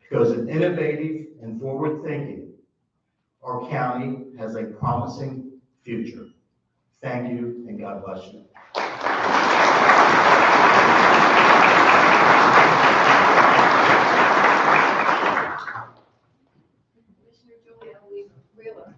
[SPEAKER 13] because in innovative and forward-thinking, our county has a promising future. Thank you, and God bless you.
[SPEAKER 2] Commissioner Julia Wheeler.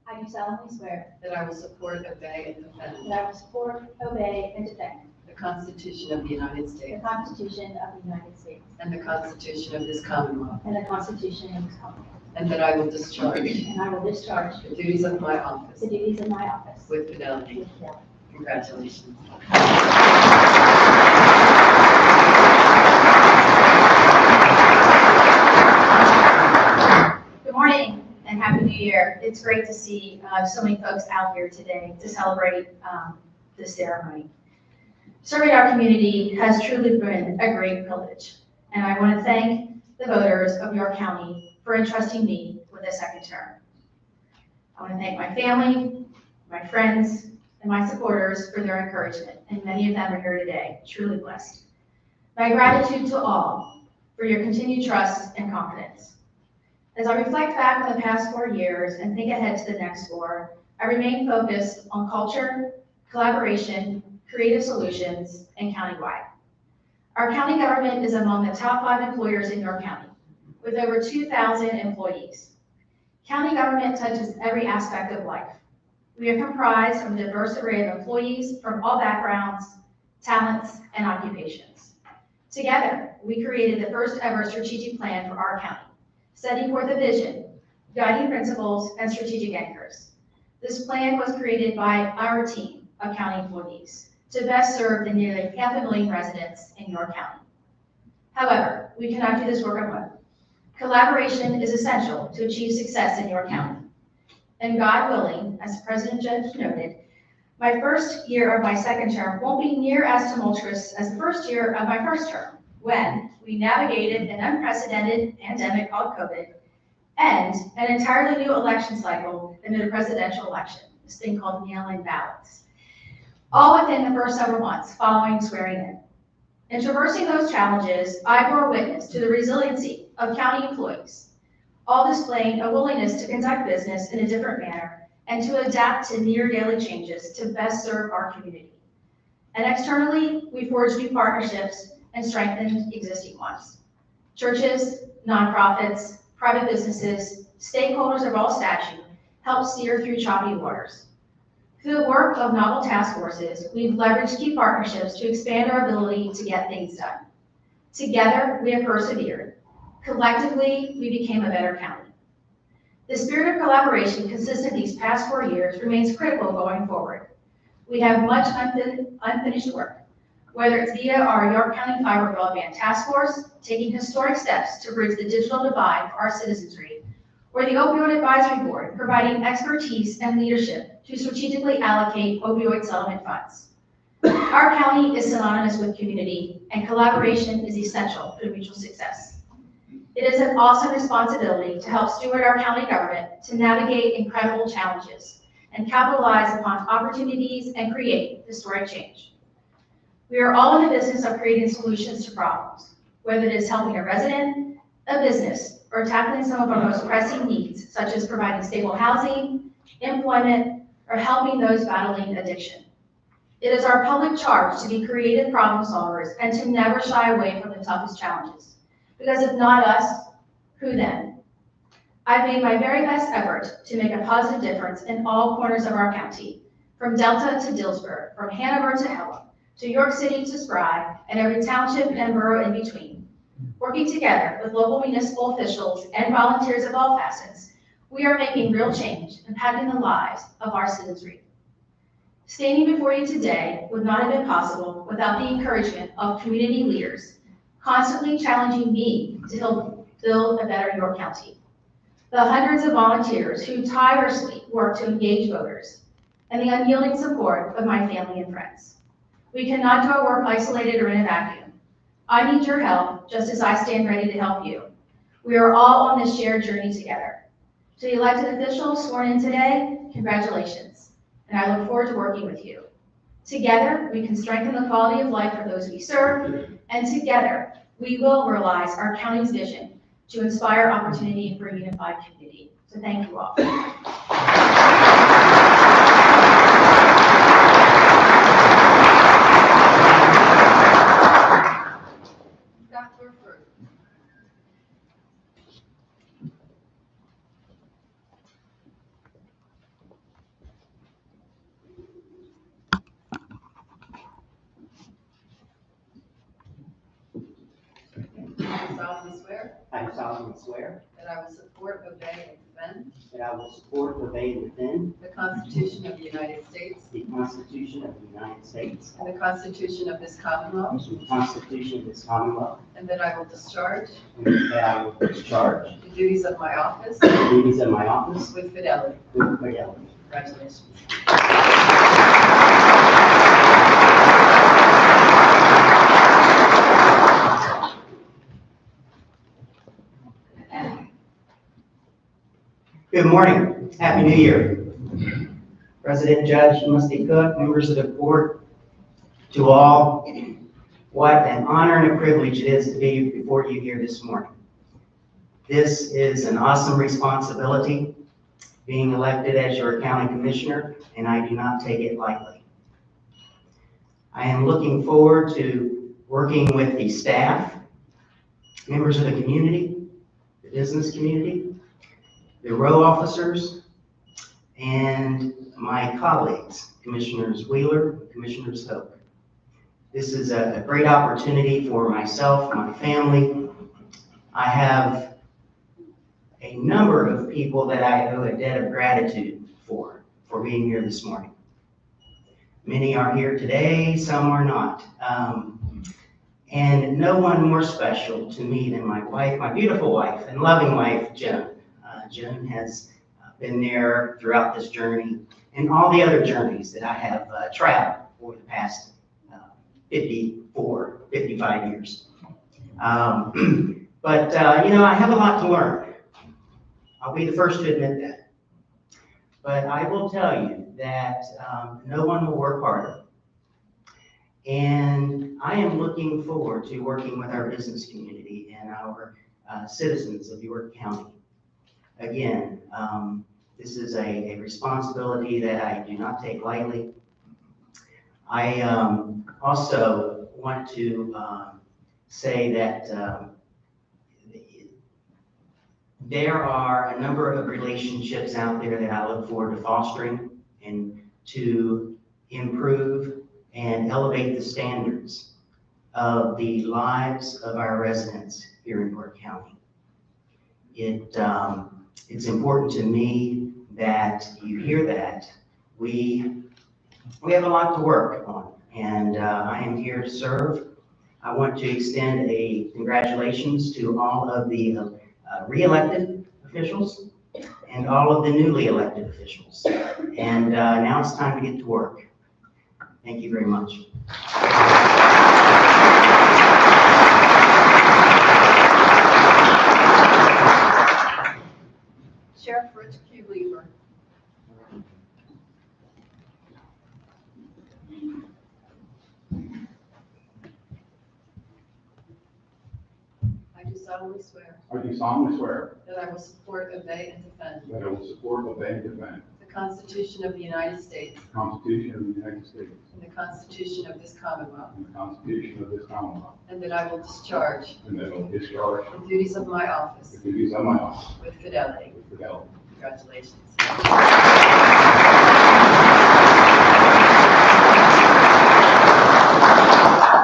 [SPEAKER 14] I do solemnly swear
[SPEAKER 2] That I will support, obey, and defend
[SPEAKER 14] that I will support, obey, and defend
[SPEAKER 2] the Constitution of the United
[SPEAKER 14] the
[SPEAKER 2] States
[SPEAKER 14] Constitution of the United States
[SPEAKER 2] and the Constitution of this Commonwealth,
[SPEAKER 14] and the Constitution of this Commonwealth,
[SPEAKER 2] and that I will discharge
[SPEAKER 14] and I will discharge
[SPEAKER 2] the duties of my office
[SPEAKER 14] the duties of my office
[SPEAKER 2] with fidelity.
[SPEAKER 14] with fidelity.
[SPEAKER 2] Congratulations.
[SPEAKER 14] Good morning and Happy New Year. It's great to see so many folks out here today to celebrate this ceremony. Serving our community has truly been a great privilege, and I want to thank the voters of York County for entrusting me with a second term. I want to thank my family, my friends, and my supporters for their encouragement, and many of them are here today, truly blessed. My gratitude to all for your continued trust and confidence. As I reflect back on the past 4 years and think ahead to the next 4, I remain focused on culture, collaboration, creative solutions, and countywide. Our county government is among the top 5 employers in York County, with over 2,000 employees. County government touches every aspect of life. We are comprised of a diverse array of employees from all backgrounds, talents, and occupations. Together, we created the first ever strategic plan for our county, setting forth a vision, guiding principles, and strategic anchors. This plan was created by our team of county employees to best serve the nearly 500,000 residents in York County. However, we cannot do this work alone. Collaboration is essential to achieve success in York County. And God willing, as President Judge noted, my first year of my second term won't be near as tumultuous as the first year of my first term, when we navigated an unprecedented pandemic called COVID and an entirely new election cycle amid a presidential election, this thing called mail-in ballots. all within the first several months following swearing in. In traversing those challenges, I bore witness to the resiliency of county employees, all displaying a willingness to conduct business in a different manner and to adapt to near daily changes to best serve our community. And externally, we forged new partnerships and strengthened existing ones. Churches, nonprofits, private businesses, stakeholders of all stature help steer through choppy waters. Through the work of novel task forces, we've leveraged key partnerships to expand our ability to get things done. Together, we have persevered. Collectively, we became a better county. The spirit of collaboration consistent these past 4 years remains critical going forward. We have much unfinished work, whether it's via our York County Fiber Broadband Task Force, taking historic steps to bridge the digital divide for our citizenry, or the Opioid Advisory Board, providing expertise and leadership to strategically allocate opioid settlement funds. Our county is synonymous with community, and collaboration is essential for mutual success. It is an awesome responsibility to help steward our county government to navigate incredible challenges and capitalize upon opportunities and create historic change. We are all in the business of creating solutions to problems, whether it is helping a resident, a business, or tackling some of our most pressing needs, such as providing stable housing, employment, or helping those battling addiction. It is our public charge to be creative problem solvers and to never shy away from the toughest challenges. Because if not us, who then? I've made my very best effort to make a positive difference in all corners of our county, from Delta to Dillsburg, from Hanover to Helena, to York City to Spry, and every township and borough in between. Working together with local municipal officials and volunteers of all facets, we are making real change, impacting the lives of our citizenry. Standing before you today would not have been possible without the encouragement of community leaders, constantly challenging me to help build a better York County. The hundreds of volunteers who tirelessly work to engage voters, and the unyielding support of my family and friends. We cannot do our work isolated or in a vacuum. I need your help, just as I stand ready to help you. We are all on this shared journey together. To the elected officials sworn in today, congratulations, and I look forward to working with you. Together, we can strengthen the quality of life for those we serve, and together, we will realize our county's vision to inspire opportunity for a unified community. So thank you all.
[SPEAKER 2] I solemnly swear
[SPEAKER 10] I solemnly swear
[SPEAKER 2] that I will support, obey, and defend
[SPEAKER 10] that I will support, obey, and defend
[SPEAKER 2] the Constitution of the United States
[SPEAKER 10] the Constitution of the United States
[SPEAKER 2] and the Constitution of this Commonwealth,
[SPEAKER 10] and the Constitution of this Commonwealth,
[SPEAKER 2] and that I will discharge
[SPEAKER 10] and that I will discharge
[SPEAKER 2] the duties of my office
[SPEAKER 10] the duties of my office
[SPEAKER 2] with fidelity.
[SPEAKER 10] with fidelity.
[SPEAKER 2] Congratulations.
[SPEAKER 15] Good morning. Happy New Year. President Judge Musty Cook, members of the board, to all, what an honor and a privilege it is to be before you here this morning. This is an awesome responsibility, being elected as your county commissioner, and I do not take it lightly. I am looking forward to working with the staff, members of the community, the business community, the row officers, and my colleagues, Commissioners Wheeler, Commissioners Hope. This is a great opportunity for myself, my family. I have a number of people that I owe a debt of gratitude for being here this morning. Many are here today, some are not. And no one more special to me than my wife, my beautiful wife and loving wife, Joan. Joan has been there throughout this journey and all the other journeys that I have traveled over the past 55 years. But I have a lot to learn. I'll be the first to admit that. But I will tell you that no one will work harder And I am looking forward to working with our business community and our citizens of York County. Again, this is a responsibility that I do not take lightly. I also want to say that there are a number of relationships out there that I look forward to fostering and to improve and elevate the standards of the lives of our residents here in York County. It's important to me that you hear that. We have a lot to work on, and I am here to serve. I want to extend a congratulations to all of the re-elected officials and all of the newly elected officials. And now it's time to get to work. Thank you very much.
[SPEAKER 2] Sheriff Rich Q. Lieber. I do solemnly swear
[SPEAKER 16] I do solemnly swear
[SPEAKER 2] that I will support, obey, and defend
[SPEAKER 16] that I will support, obey, and defend
[SPEAKER 2] the Constitution of the United States
[SPEAKER 16] the Constitution of the United States
[SPEAKER 2] and the Constitution of this Commonwealth,
[SPEAKER 16] and the Constitution of this Commonwealth,
[SPEAKER 2] and that I will discharge
[SPEAKER 16] and that I will discharge
[SPEAKER 2] the duties of my
[SPEAKER 16] the
[SPEAKER 2] office
[SPEAKER 16] duties of my office
[SPEAKER 2] with fidelity.
[SPEAKER 16] with fidelity.
[SPEAKER 2] Congratulations.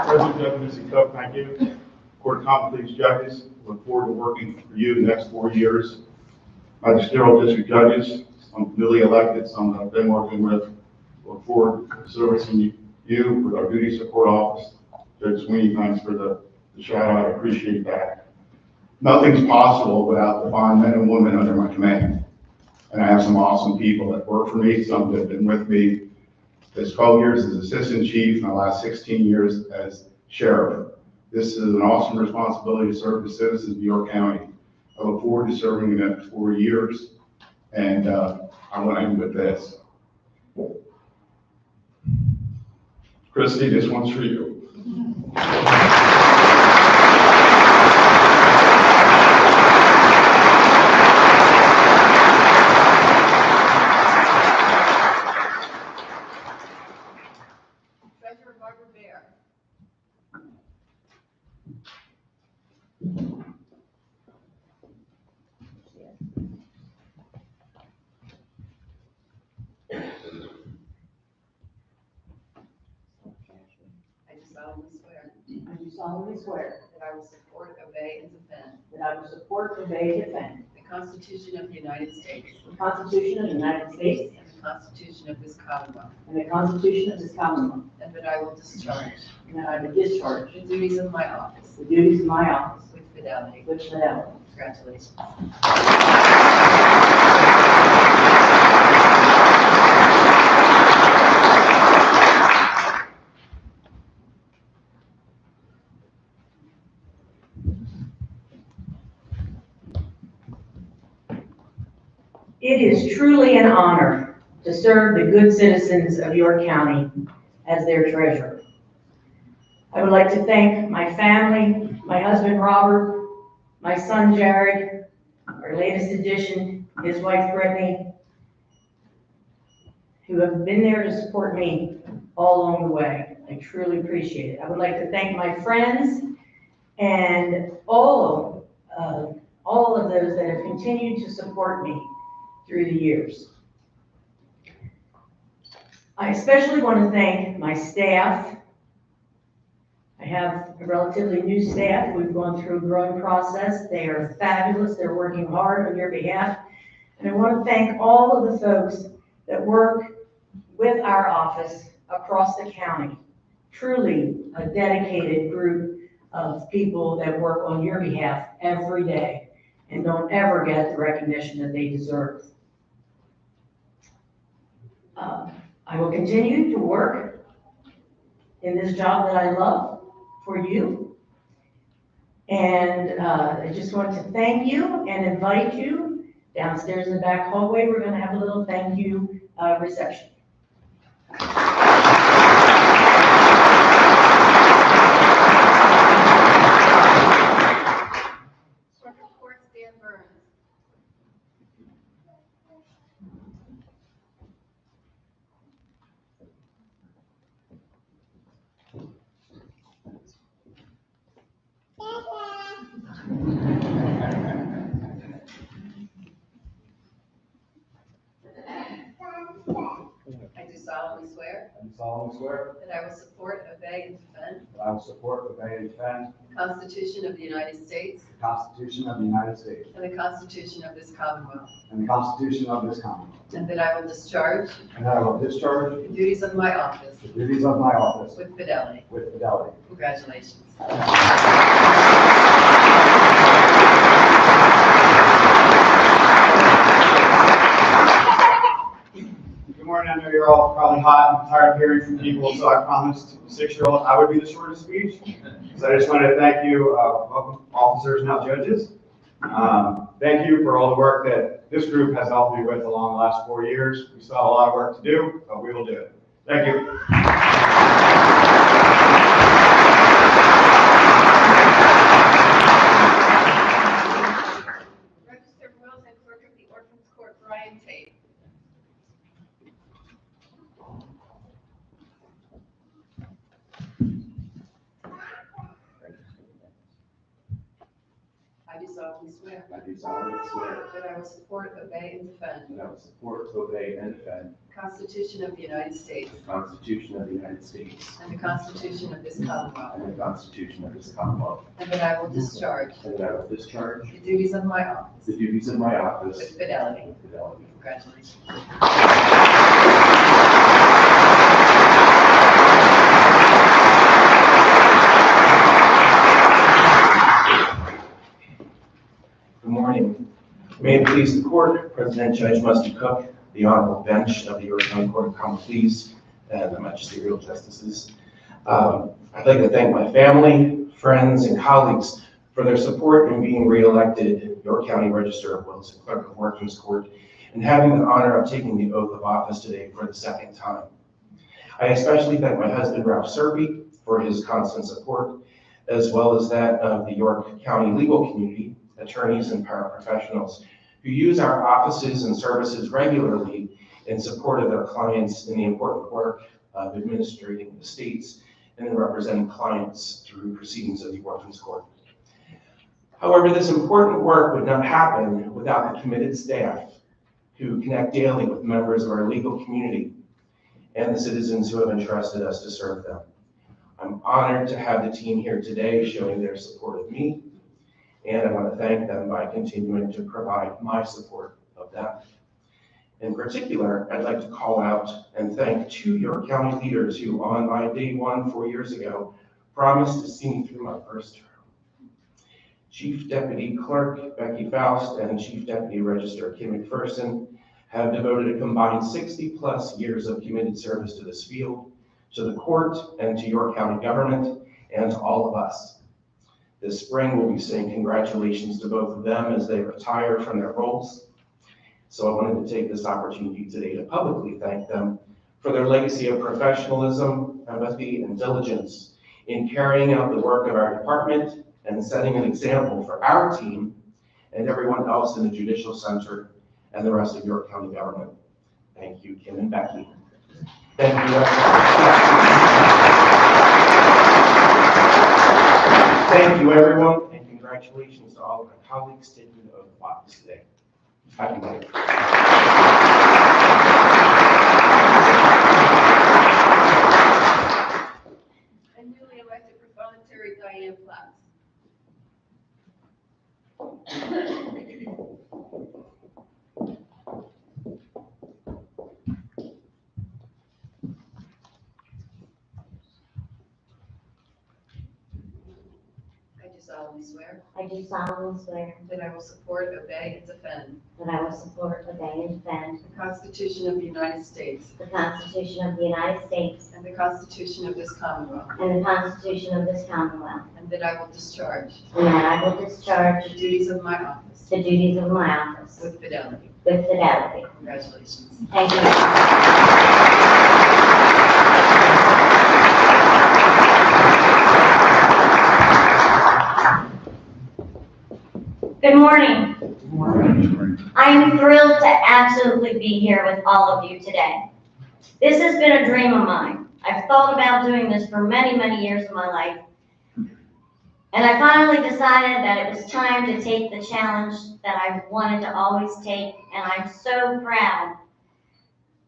[SPEAKER 16] President Judge Missy Cook, thank you. Court of Common Pleas judges, look forward to working for you the next 4 years. Magisterial district judges, some newly elected, some that I've been working with, look forward to servicing you with our duty support office. Judge Sweeney, thanks for the shout out, I appreciate that. Nothing's possible without the fine men and women under my command. And I have some awesome people that work for me, some that have been with me. This 12 years as assistant chief, and the last 16 years as sheriff. This is an awesome responsibility to serve the citizens of York County. I look forward to serving the next 4 years, and I want to end with this. Christy, this one's for you.
[SPEAKER 2] Treasurer Barbara Bear. I do solemnly swear
[SPEAKER 17] I do solemnly swear
[SPEAKER 2] that I will support, obey, and defend
[SPEAKER 17] that I will support, obey, and defend
[SPEAKER 2] the Constitution of the United States
[SPEAKER 17] the Constitution of the United States
[SPEAKER 2] and the Constitution of this Commonwealth,
[SPEAKER 17] and the Constitution of this Commonwealth,
[SPEAKER 2] and that I will discharge
[SPEAKER 17] and that I will discharge
[SPEAKER 2] the duties of my office
[SPEAKER 17] the duties of my office
[SPEAKER 2] with fidelity.
[SPEAKER 17] with fidelity.
[SPEAKER 2] Congratulations.
[SPEAKER 17] It is truly an honor to serve the good citizens of York County as their treasurer. I would like to thank my family, my husband Robert, my son Jared, our latest addition, his wife Brittany, who have been there to support me all along the way. I truly appreciate it. I would like to thank my friends and all of those that have continued to support me through the years. I especially want to thank my staff. I have a relatively new staff. We've gone through a growing process. They are fabulous. They're working hard on your behalf. And I want to thank all of the folks that work with our office across the county. Truly a dedicated group of people that work on your behalf every day and don't ever get the recognition that they deserve. I will continue to work in this job that I love for you. And I just want to thank you and invite you downstairs in the back hallway. We're going to have a little thank you reception.
[SPEAKER 18] solemnly swear
[SPEAKER 2] that I will support, obey, and defend
[SPEAKER 18] that I will support, obey, and defend
[SPEAKER 2] the Constitution of the United States
[SPEAKER 18] the Constitution of the United States
[SPEAKER 2] and the Constitution of this Commonwealth,
[SPEAKER 18] and the Constitution of this Commonwealth,
[SPEAKER 2] and that I will discharge
[SPEAKER 18] and that I will discharge
[SPEAKER 2] the duties of my office
[SPEAKER 18] the duties of my office
[SPEAKER 2] with fidelity.
[SPEAKER 18] with fidelity.
[SPEAKER 2] Congratulations.
[SPEAKER 18] Good morning. I know you're all probably hot and tired of hearing from people, so I promised the 6-year-old I would be the shortest speech. So I just wanted to thank you, welcome officers, now judges. Thank you for all the work that this group has helped me with along the last 4 years. We still have a lot of work to do, but we will do it. Thank you.
[SPEAKER 2] Register Wills and Clerk of the Orphans Court, Brian Tate. I do solemnly swear
[SPEAKER 19] I do solemnly swear
[SPEAKER 2] that I will support, obey, and defend
[SPEAKER 19] that I will support, obey, and defend
[SPEAKER 2] the Constitution of the United States
[SPEAKER 19] the Constitution of the United States
[SPEAKER 2] and the Constitution of this Commonwealth,
[SPEAKER 19] and the Constitution of this Commonwealth,
[SPEAKER 2] and that I will discharge
[SPEAKER 19] and that I will discharge
[SPEAKER 2] the duties of my office
[SPEAKER 19] the duties of my office
[SPEAKER 2] with fidelity.
[SPEAKER 19] with fidelity.
[SPEAKER 2] Congratulations.
[SPEAKER 1] Good morning. May it please the court, President Judge Musty Cook, the Honorable Bench of the York County Court of Common Pleas, and the magisterial justices. I'd like to thank my family, friends, and colleagues for their support in being re-elected York County Register of Wills and Clerk of Workings Court, and having the honor of taking the oath of office today for the second time. I especially thank my husband, Ralph Serby, for his constant support, as well as that of the York County legal community, attorneys and paraprofessionals who use our offices and services regularly in support of their clients in the important work of administrating estates and in representing clients through proceedings of the Orphans Court. However, this important work would not happen without the committed staff who connect daily with members of our legal community and the citizens who have entrusted us to serve them. I'm honored to have the team here today showing their support of me, and I want to thank them by continuing to provide my support of them. In particular, I'd like to call out and thank 2 York County leaders who, on my day 1 4 years ago, promised to see me through my first term. Chief Deputy Clerk Becky Faust and Chief Deputy Register Kim McPherson have devoted a combined 60+ years of committed service to this field, to the court, and to York County government, and to all of us. This spring, we'll be saying congratulations to both of them as they retire from their roles. So I wanted to take this opportunity today to publicly thank them for their legacy of professionalism, empathy, and diligence in carrying out the work of our department and setting an example for our team and everyone else in the Judicial Center and the rest of York County government. Thank you, Kim and Becky. Thank you. Thank you, everyone, and congratulations to all of my colleagues taking the oath of office today. Happy New Year.
[SPEAKER 2] And newly elected proprietary Diane Platts. I do solemnly swear
[SPEAKER 20] I do solemnly swear
[SPEAKER 2] that I will support, obey, and defend
[SPEAKER 20] that I will support, obey, and defend
[SPEAKER 2] the Constitution of the United States
[SPEAKER 20] the Constitution of the United States
[SPEAKER 2] and the Constitution of this Commonwealth,
[SPEAKER 20] and the Constitution of this Commonwealth,
[SPEAKER 2] and that I will discharge
[SPEAKER 20] and that I will discharge
[SPEAKER 2] the duties of my office
[SPEAKER 20] the duties of my office
[SPEAKER 2] with fidelity.
[SPEAKER 20] with fidelity.
[SPEAKER 2] Congratulations.
[SPEAKER 20] Thank you. Good morning.
[SPEAKER 6] Good morning.
[SPEAKER 20] I am thrilled to absolutely be here with all of you today. This has been a dream of mine. I've thought about doing this for many, many years of my life. And I finally decided that it was time to take the challenge that I wanted to always take. And I'm so proud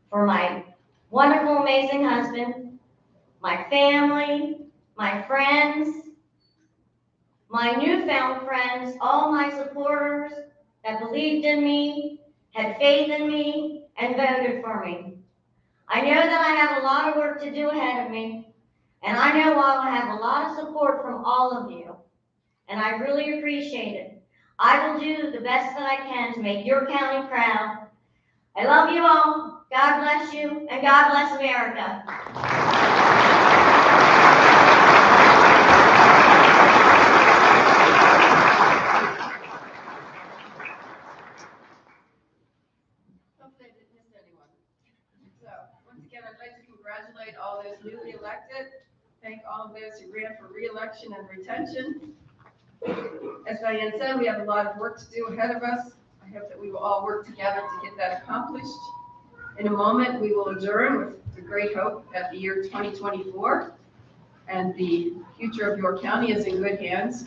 [SPEAKER 20] for my wonderful, amazing husband, my family, my friends, my newfound friends, all my supporters that believed in me, had faith in me, and voted for me. I know that I have a lot of work to do ahead of me, and I know I'll have a lot of support from all of you, and I really appreciate it. I will do the best that I can to make your county proud. I love you all. God bless you, and God bless America.
[SPEAKER 2] Hopefully I didn't miss anyone. So, once again, I'd like to congratulate all those newly elected, thank all of those who ran for re-election and retention. As Diane said, we have a lot of work to do ahead of us. I hope that we will all work together to get that accomplished. In a moment, we will adjourn with the great hope that the year 2024 and the future of York County is in good hands.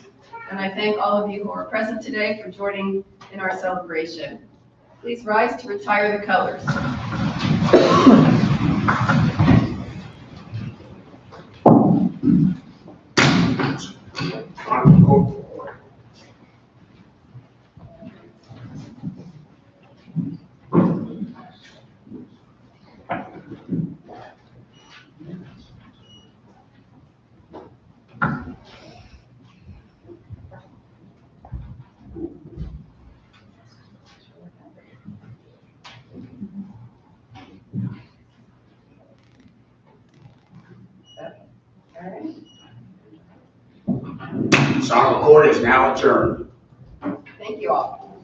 [SPEAKER 2] And I thank all of you who are present today for joining in our celebration. Please rise to retire the colors.
[SPEAKER 21] Sound recording is now adjourned.
[SPEAKER 2] Thank you all.